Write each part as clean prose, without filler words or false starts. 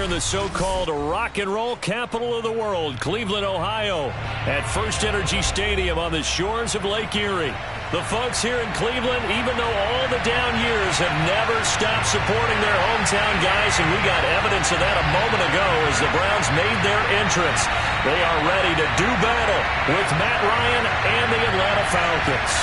in the so-called rock and roll capital of the world, Cleveland, Ohio, at First Energy Stadium on the shores of Lake Erie. The folks here in Cleveland, even though all the down years, have never stopped supporting their hometown guys, and we got evidence of that a moment ago as the Browns made their entrance. They are ready to do battle with Matt Ryan and the Atlanta Falcons.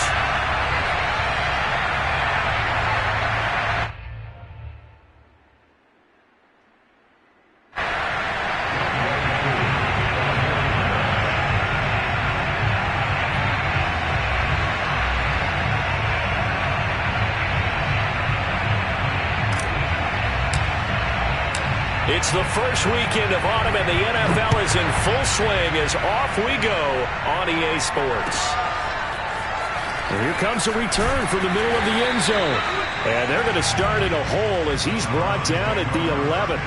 It's the first weekend of autumn, and the NFL is in full swing as off we go on EA Sports. And here comes a return from the middle of the end zone. And they're going to start in a hole as he's brought down at the 11.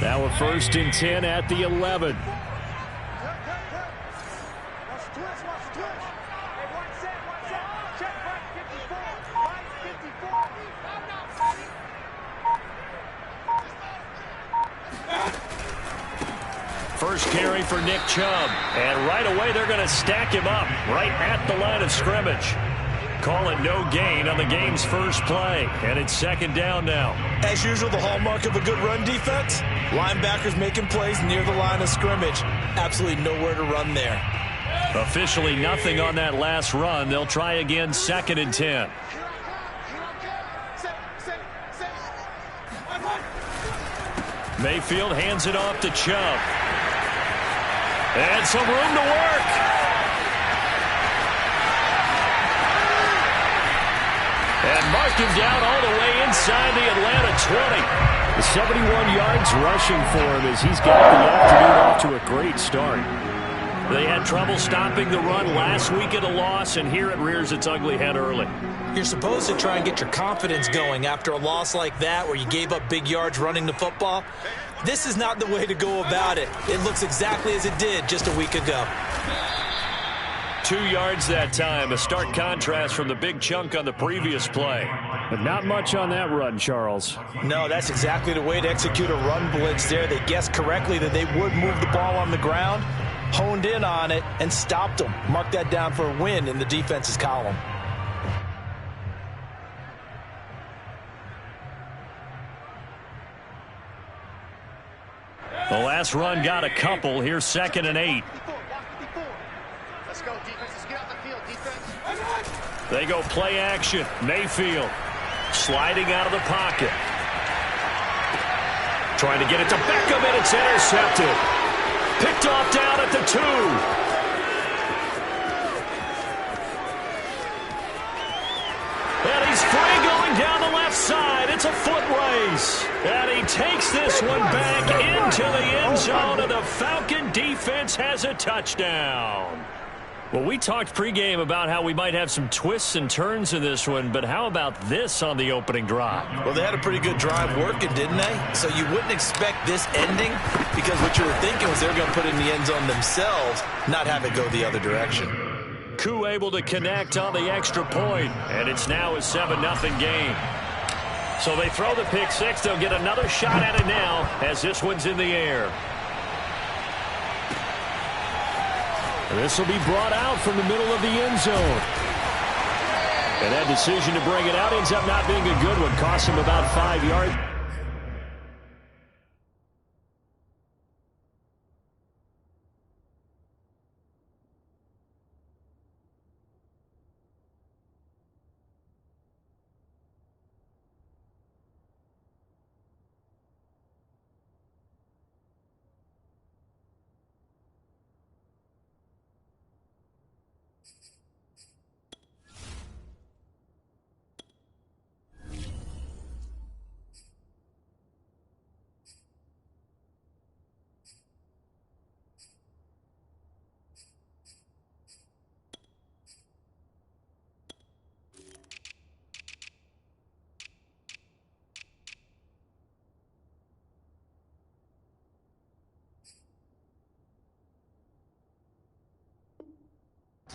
Now a 1st and 10 at the 11. First carry for Nick Chubb. And right away they're going to stack him up right at the line of scrimmage. Call it no gain on the game's first play. And it's 2nd down now. As usual, the hallmark of a good run defense, linebackers making plays near the line of scrimmage. Absolutely nowhere to run there. Officially nothing on that last run. They'll try again 2nd and 10. Mayfield hands it off to Chubb. And some room to work. And marked him down all the way inside the Atlanta 20. The 71 yards rushing for him as he's got the afternoon off to a great start. They had trouble stopping the run last week at a loss, and here it rears its ugly head early. You're supposed to try and get your confidence going after a loss like that where you gave up big yards running the football. This is not the way to go about it. It looks exactly as it did just a week ago. 2 yards that time, a stark contrast from the big chunk on the previous play. But not much on that run, Charles. No, that's exactly the way to execute a run blitz there. They guessed correctly that they would move the ball on the ground, honed in on it, and stopped them. Mark that down for a win in the defense's column. The last run got a couple. Here's 2nd and 8. Let's go, defense. Let's get out the field, defense. They go play action. Mayfield sliding out of the pocket. Trying to get it to Beckham, and it's intercepted. Picked off down at the 2. And he's free going down the left side. It's a foot race. And he takes this one back into the end zone, and the Falcon defense has a touchdown. Well, we talked pregame about how we might have some twists and turns in this one, but how about this on the opening drive? Well, they had a pretty good drive working, didn't they? So you wouldn't expect this ending because what you were thinking was they were going to put it in the end zone themselves, not have it go the other direction. Koo able to connect on the extra point, and it's now a 7-0 game. So they throw the pick six. They'll get another shot at it now as this one's in the air. This will be brought out from the middle of the end zone. And that decision to bring it out ends up not being a good one. Cost him about 5 yards.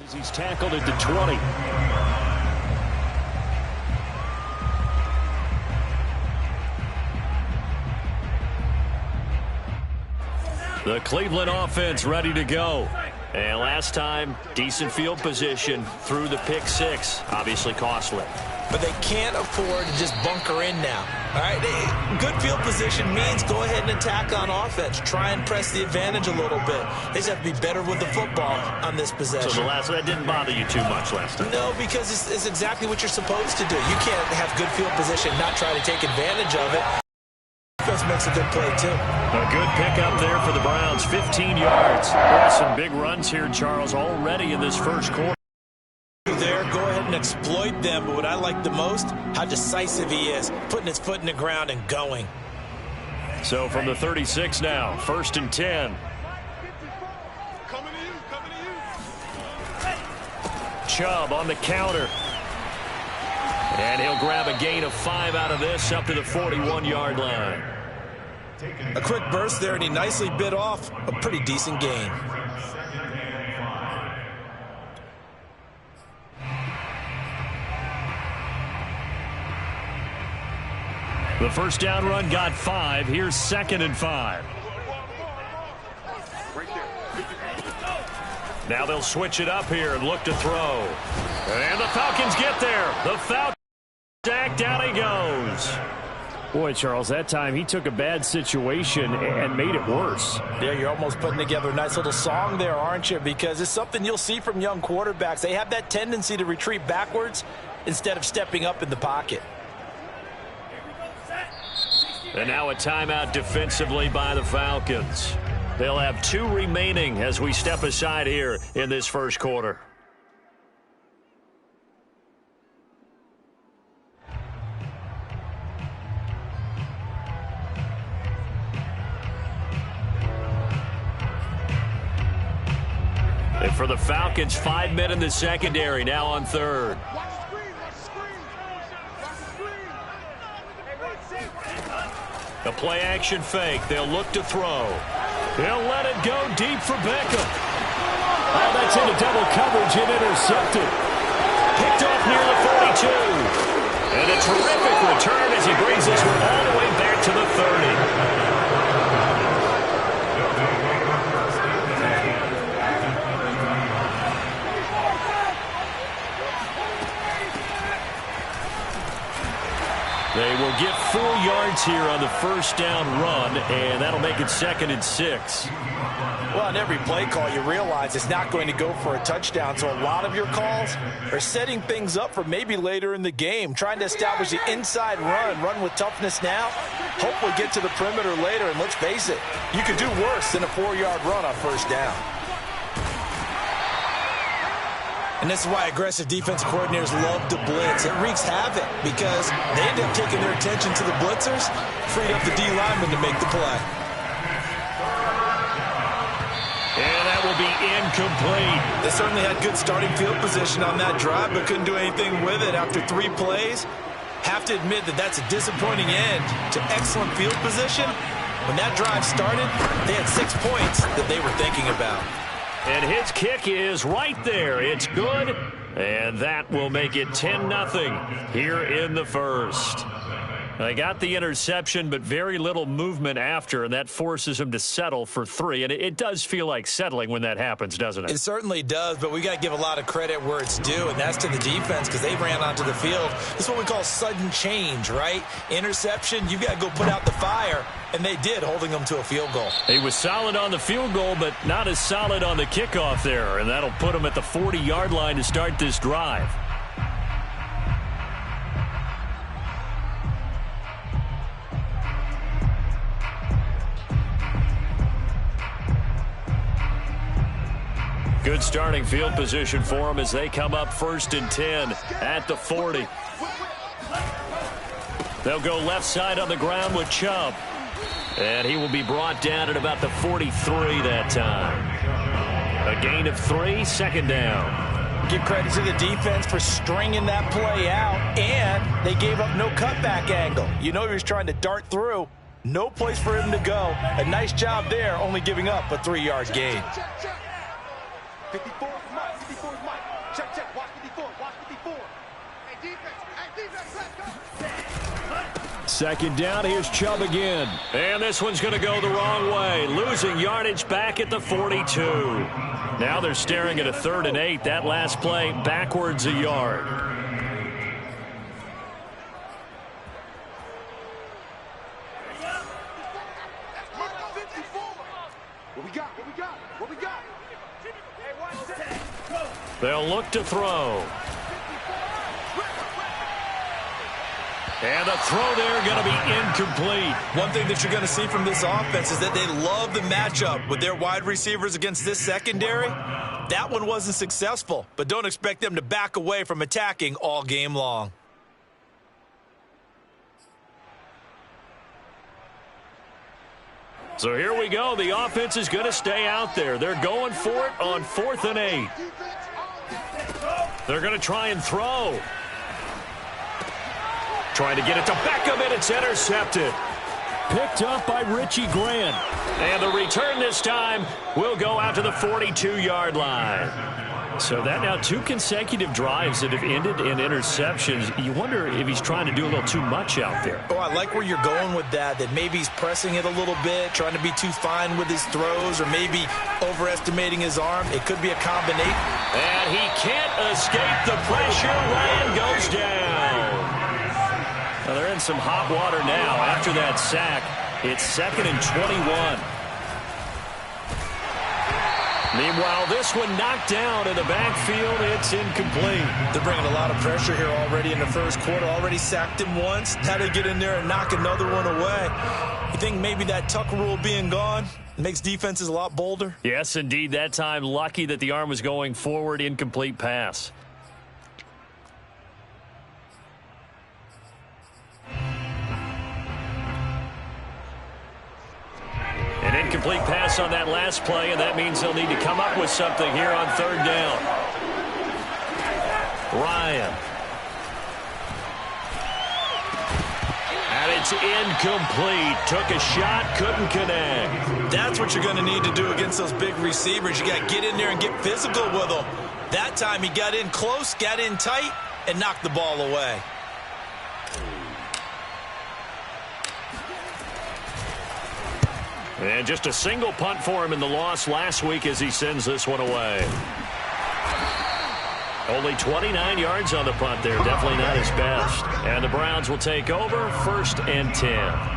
As he's tackled at the 20. The Cleveland offense ready to go. And last time, decent field position through the pick six. Obviously costly. But they can't afford to just bunker in now. All right, good field position means go ahead and attack on offense. Try and press the advantage a little bit. They just have to be better with the football on this possession. So that didn't bother you too much last time? No, because it's exactly what you're supposed to do. You can't have good field position and not try to take advantage of it. Defense makes a good play, too. A good pickup there for the Browns, 15 yards. There are some big runs here, Charles, already in this first quarter. There, go ahead and exploit them. But what I like the most, how decisive he is, putting his foot in the ground and going. So from the 36 now, 1st and 10. Chubb on the counter. And he'll grab a gain of 5 out of this up to the 41-yard line. A quick burst there, and he nicely bit off a pretty decent gain. The first down run got 5. Here's 2nd and 5. Now they'll switch it up here and look to throw. And the Falcons get there. The Falcons sack, down he goes. Boy, Charles, that time he took a bad situation and made it worse. Yeah, you're almost putting together a nice little song there, aren't you? Because it's something you'll see from young quarterbacks. They have that tendency to retreat backwards instead of stepping up in the pocket. And now a timeout defensively by the Falcons. They'll have 2 remaining as we step aside here in this first quarter. And for the Falcons, 5 men in the secondary, now on 3rd. A play-action fake. They'll look to throw. They'll let it go deep for Beckham. Oh, that's into double coverage and intercepted. Picked off near the 42. And a terrific return as he brings this one all the way back to the 30. They will get 4 yards here on the first down run, and that'll make it 2nd and 6. Well, on every play call, you realize it's not going to go for a touchdown, so a lot of your calls are setting things up for maybe later in the game, trying to establish the inside run with toughness now, hopefully get to the perimeter later, and let's face it, you could do worse than a 4-yard run on first down. And this is why aggressive defensive coordinators love to blitz. It wreaks havoc because they end up taking their attention to the blitzers, freed up the D lineman to make the play. And that will be incomplete. They certainly had good starting field position on that drive, but couldn't do anything with it after 3 plays. Have to admit that that's a disappointing end to excellent field position. When that drive started, they had 6 points that they were thinking about. And his kick is right there. It's good. And that will make it 10-0 here in the first. They got the interception, but very little movement after, and that forces him to settle for 3. And it does feel like settling when that happens, doesn't it? It certainly does, but we got to give a lot of credit where it's due, and that's to the defense because they ran onto the field. This is what we call sudden change, right? Interception, you got to go put out the fire, and they did, holding them to a field goal. He was solid on the field goal, but not as solid on the kickoff there, and that'll put him at the 40-yard line to start this drive. Good starting field position for them as they come up 1st and 10 at the 40. They'll go left side on the ground with Chubb. And he will be brought down at about the 43 that time. A gain of 3, 2nd down. Give credit to the defense for stringing that play out, and they gave up no cutback angle. You know he was trying to dart through. No place for him to go. A nice job there, only giving up a 3-yard gain. 54 is mine. Check, check. Watch 54. Watch 54. Hey, defense, let's go. Second down, here's Chubb again. And this one's going to go the wrong way. Losing yardage back at the 42. Now they're staring at a 3rd and 8. That last play backwards a yard. What we got? Hey, watch that. They'll look to throw. And the throw there going to be incomplete. One thing that you're going to see from this offense is that they love the matchup with their wide receivers against this secondary. That one wasn't successful, but don't expect them to back away from attacking all game long. So here we go. The offense is going to stay out there. They're going for it on 4th and 8. They're going to try and throw. Trying to get it to Beckham, and it's intercepted. Picked up by Richie Grant. And the return this time will go out to the 42-yard line. So that now 2 consecutive drives that have ended in interceptions. You wonder if he's trying to do a little too much out there. Oh, I like where you're going with that maybe he's pressing it a little bit, trying to be too fine with his throws, or maybe overestimating his arm. It could be a combination. And he can't escape the pressure. Ryan goes down. Well, they're in some hot water now after that sack. It's 2nd and 21. Meanwhile, this one knocked down in the backfield. It's incomplete. They're bringing a lot of pressure here already in the first quarter. Already sacked him once. Had to get in there and knock another one away. You think maybe that tuck rule being gone makes defenses a lot bolder? Yes, indeed. That time, lucky that the arm was going forward. Incomplete pass. An incomplete pass on that last play, and that means they'll need to come up with something here on 3rd down. Ryan. And it's incomplete. Took a shot, couldn't connect. That's what you're going to need to do against those big receivers. You got to get in there and get physical with them. That time he got in close, got in tight, and knocked the ball away. And just a single punt for him in the loss last week as he sends this one away. Only 29 yards on the punt there. Definitely not his best. And the Browns will take over 1st and 10.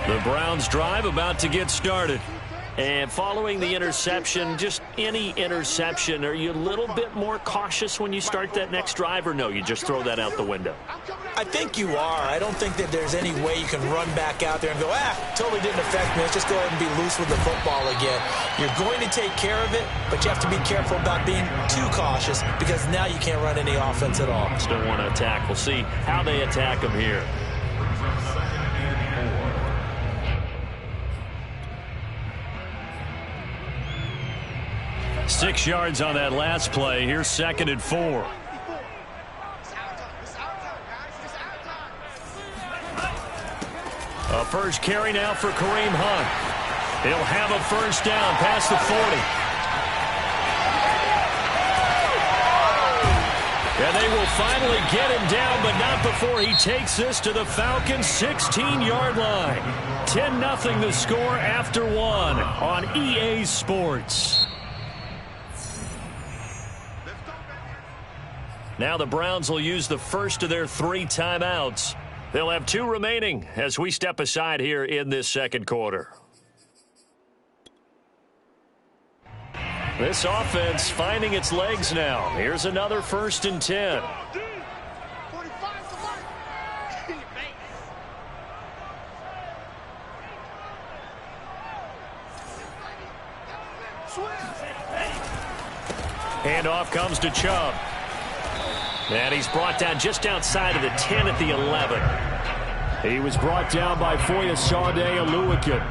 The Browns drive about to get started. And following the interception, just any interception, are you a little bit more cautious when you start that next drive, or no, you just throw that out the window? I think you are. I don't think that there's any way you can run back out there and go, totally didn't affect me. Let's just go ahead and be loose with the football again. You're going to take care of it, but you have to be careful about being too cautious because now you can't run any offense at all. Still want to attack. We'll see how they attack them here. 6 yards on that last play. Here's 2nd and 4. A first carry now for Kareem Hunt. He'll have a first down past the 40. And they will finally get him down, but not before he takes this to the Falcons' 16-yard line. 10-0 the score after 1 on EA Sports. Now the Browns will use the first of their 3 timeouts. They'll have 2 remaining as we step aside here in this second quarter. This offense finding its legs now. Here's another 1st and 10. Handoff comes to Chubb. And he's brought down just outside of the 10 at the 11. He was brought down by Foyesade Oluwakan.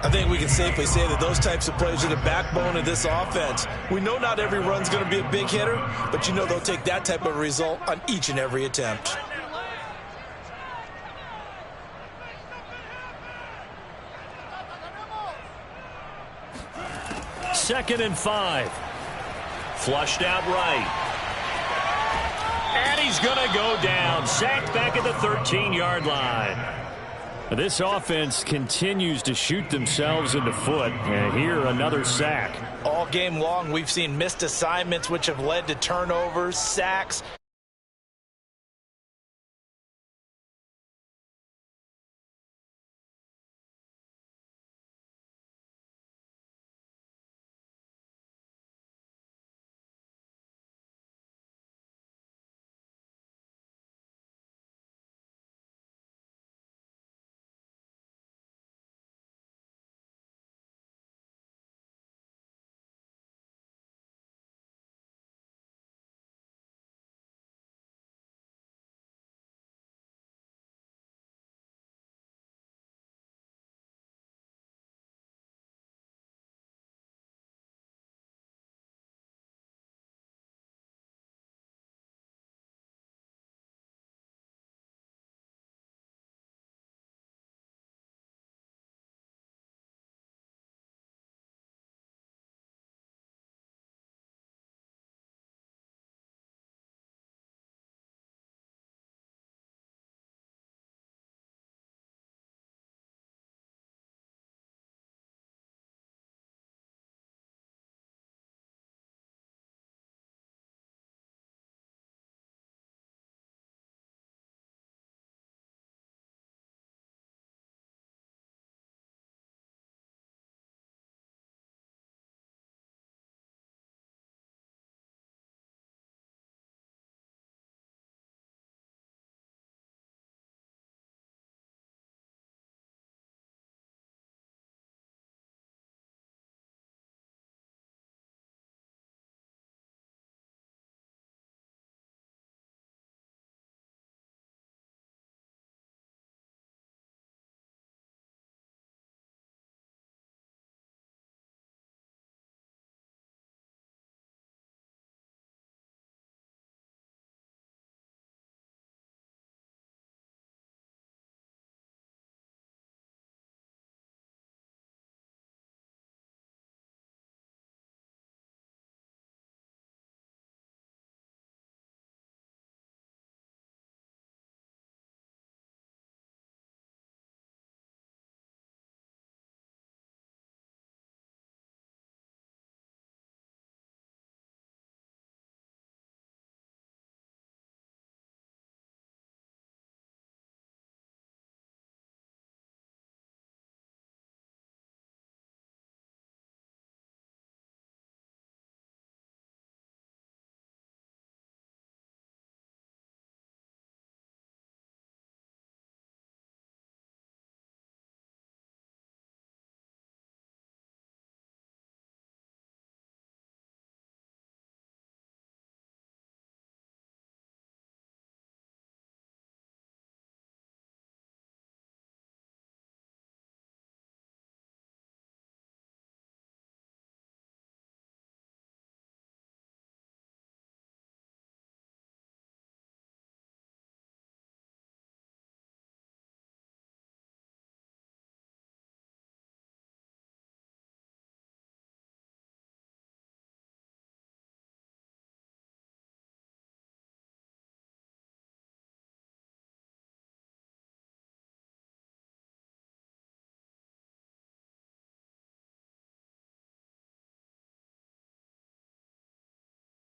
I think we can safely say that those types of plays are the backbone of this offense. We know not every run's going to be a big hitter, but you know they'll take that type of result on each and every attempt. Second and 5. Flushed out right. And he's going to go down. Sacked back at the 13-yard line. This offense continues to shoot themselves in the foot. And here, another sack. All game long, we've seen missed assignments, which have led to turnovers, sacks.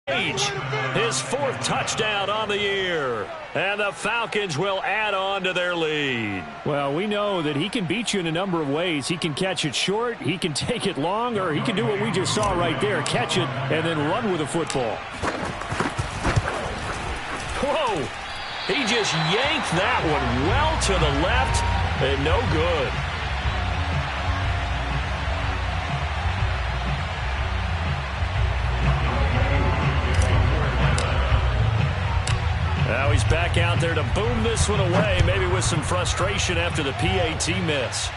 His fourth touchdown on the year. And the Falcons will add on to their lead. Well, we know that he can beat you in a number of ways. He can catch it short, he can take it long, or he can do what we just saw right there, catch it and then run with the football. Whoa! He just yanked that one well to the left and no good. Now he's back out there to boom this one away, maybe with some frustration after the PAT miss.